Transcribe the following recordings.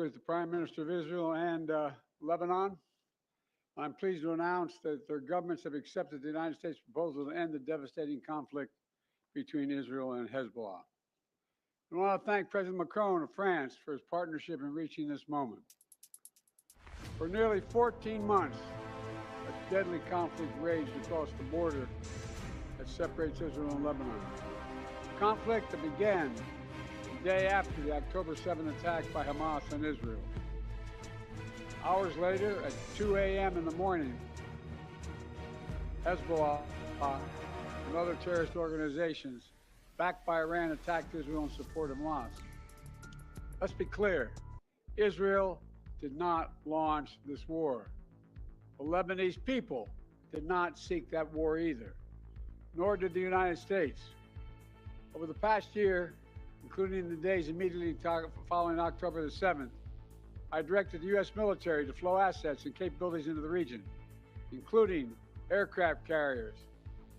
As the Prime Minister of Israel and Lebanon, I'm pleased to announce that their governments have accepted the United States proposal to end the devastating conflict between Israel and Hezbollah. I want to thank President Macron of France for his partnership in reaching this moment. For nearly 14 months, a deadly conflict raged across the border that separates Israel and Lebanon. A conflict that began the day after the October 7th attack by Hamas on Israel. Hours later, at 2 a.m. in the morning, Hezbollah and other terrorist organizations backed by Iran attacked Israel in support of Hamas. Let's be clear, Israel did not launch this war. The Lebanese people did not seek that war either, nor did the United States. Over the past year, including the days immediately following October the 7th, I directed the U.S. military to flow assets and capabilities into the region, including aircraft carriers,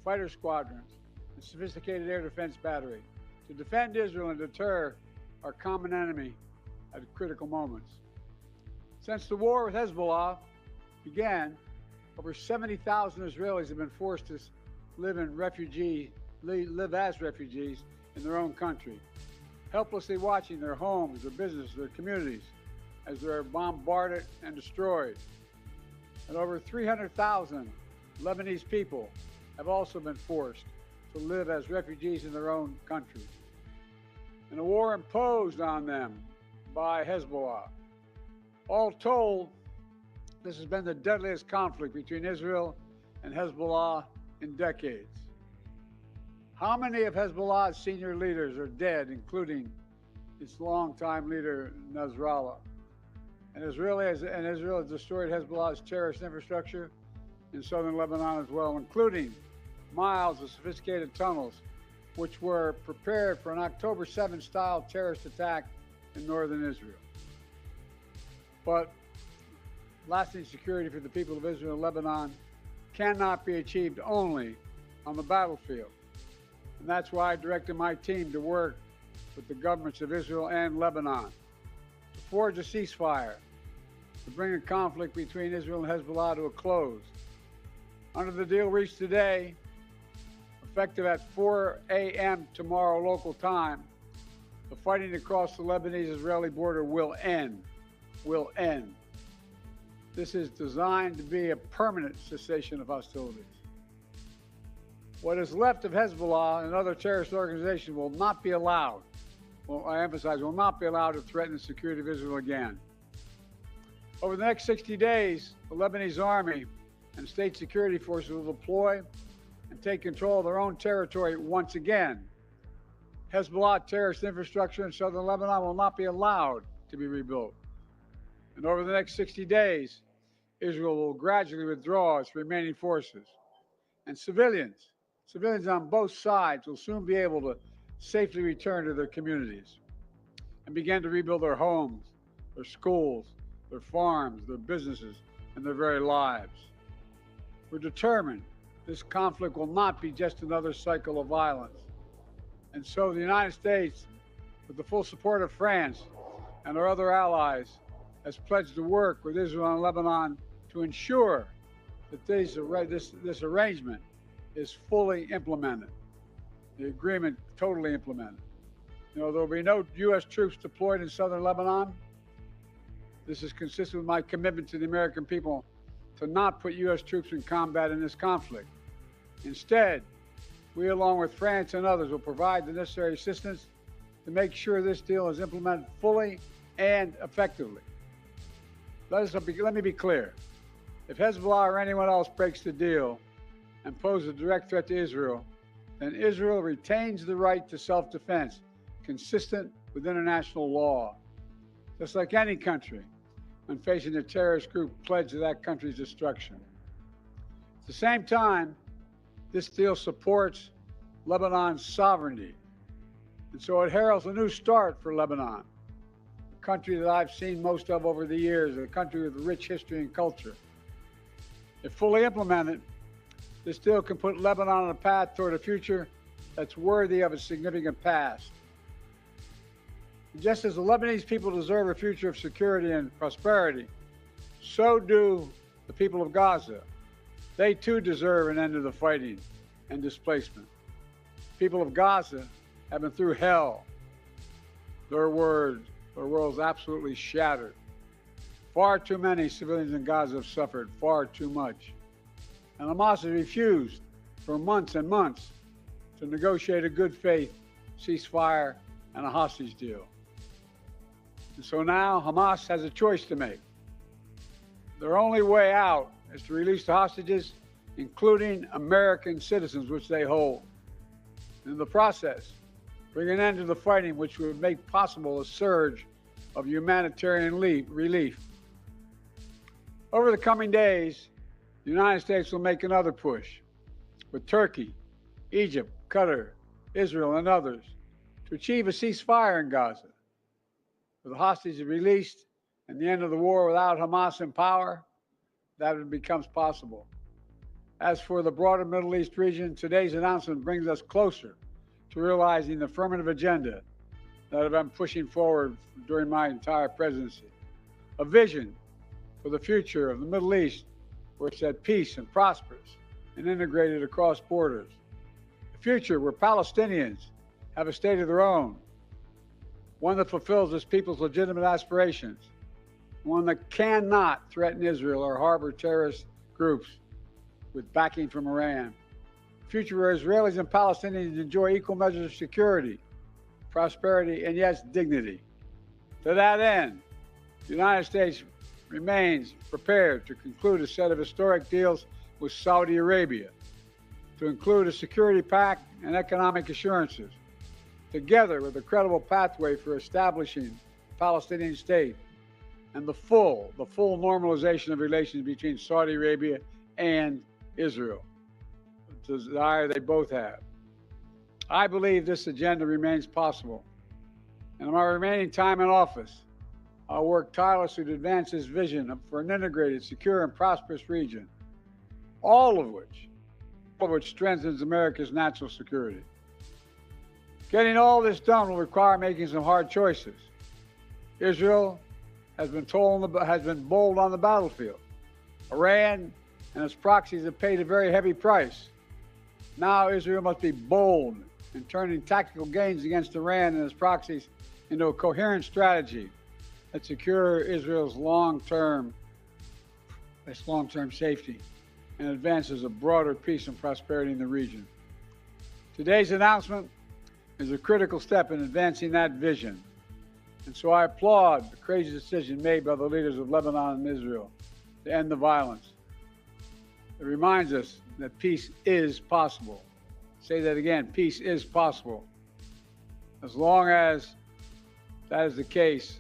fighter squadrons, and sophisticated air defense battery to defend Israel and deter our common enemy at critical moments. Since the war with Hezbollah began, over 70,000 Israelis have been forced to live as refugees in their own country, helplessly watching their homes, their businesses, their communities as they're bombarded and destroyed. And over 300,000 Lebanese people have also been forced to live as refugees in their own country. And a war imposed on them by Hezbollah. All told, this has been the deadliest conflict between Israel and Hezbollah in decades. How many of Hezbollah's senior leaders are dead, including its longtime leader, Nasrallah? And Israel has destroyed Hezbollah's terrorist infrastructure in southern Lebanon as well, including miles of sophisticated tunnels, which were prepared for an October 7th style terrorist attack in northern Israel. But lasting security for the people of Israel and Lebanon cannot be achieved only on the battlefield. And that's why I directed my team to work with the governments of Israel and Lebanon to forge a ceasefire, to bring the conflict between Israel and Hezbollah to a close. Under the deal reached today, effective at 4 a.m. tomorrow local time, the fighting across the Lebanese-Israeli border will end. This is designed to be a permanent cessation of hostilities. What is left of Hezbollah and other terrorist organizations will not be allowed, well, I emphasize, will not be allowed to threaten the security of Israel again. Over the next 60 days, the Lebanese army and state security forces will deploy and take control of their own territory once again. Hezbollah terrorist infrastructure in southern Lebanon will not be allowed to be rebuilt. And over the next 60 days, Israel will gradually withdraw its remaining forces. And civilians on both sides will soon be able to safely return to their communities and begin to rebuild their homes, their schools, their farms, their businesses, and their very lives. We're determined this conflict will not be just another cycle of violence. And so the United States, with the full support of France and our other allies, has pledged to work with Israel and Lebanon to ensure that this arrangement is fully implemented, the agreement totally implemented. There will be no U.S. troops deployed in southern Lebanon. This is consistent with my commitment to the American people to not put U.S. troops in combat in this conflict. Instead, we, along with France and others, will provide the necessary assistance to make sure this deal is implemented fully and effectively. Let me be clear. If Hezbollah or anyone else breaks the deal and poses a direct threat to Israel, then Israel retains the right to self-defense consistent with international law, just like any country when facing a terrorist group pledged to that country's destruction. At the same time, this deal supports Lebanon's sovereignty, and so it heralds a new start for Lebanon, a country that I've seen most of over the years, a country with rich history and culture. If fully implemented, this deal can put Lebanon on a path toward a future that's worthy of a significant past. Just as the Lebanese people deserve a future of security and prosperity, so do the people of Gaza. They too deserve an end to the fighting and displacement. People of Gaza have been through hell. Their world's absolutely shattered. Far too many civilians in Gaza have suffered, far too much. And Hamas has refused for months and months to negotiate a good faith ceasefire and a hostage deal. And so now Hamas has a choice to make. Their only way out is to release the hostages, including American citizens, which they hold. In the process, bring an end to the fighting, which would make possible a surge of humanitarian relief. Over the coming days, the United States will make another push with Turkey, Egypt, Qatar, Israel, and others to achieve a ceasefire in Gaza. With the hostages released and the end of the war without Hamas in power, that becomes possible. As for the broader Middle East region, today's announcement brings us closer to realizing the affirmative agenda that I've been pushing forward during my entire presidency. A vision for the future of the Middle East where it's at peace and prosperous and integrated across borders. A future where Palestinians have a state of their own, one that fulfills its people's legitimate aspirations, one that cannot threaten Israel or harbor terrorist groups with backing from Iran. A future where Israelis and Palestinians enjoy equal measures of security, prosperity, and yes, dignity. To that end, the United States remains prepared to conclude a set of historic deals with Saudi Arabia, to include a security pact and economic assurances, together with a credible pathway for establishing a Palestinian state and the full normalization of relations between Saudi Arabia and Israel, a desire they both have. I believe this agenda remains possible, and in my remaining time in office, I'll work tirelessly to advance this vision for an integrated, secure, and prosperous region, all of which strengthens America's national security. Getting all this done will require making some hard choices. Israel has been bold on the battlefield. Iran and its proxies have paid a very heavy price. Now Israel must be bold in turning tactical gains against Iran and its proxies into a coherent strategy that secure Israel's long-term safety and advances a broader peace and prosperity in the region. Today's announcement is a critical step in advancing that vision. And so I applaud the crazy decision made by the leaders of Lebanon and Israel to end the violence. It reminds us that peace is possible. Say that again, peace is possible. As long as that is the case,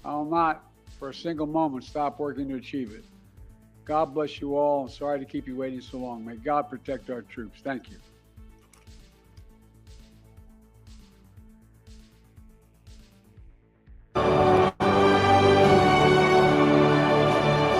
I will not for a single moment stop working to achieve it. God bless you all. I'm sorry to keep you waiting so long. May God protect our troops. Thank you.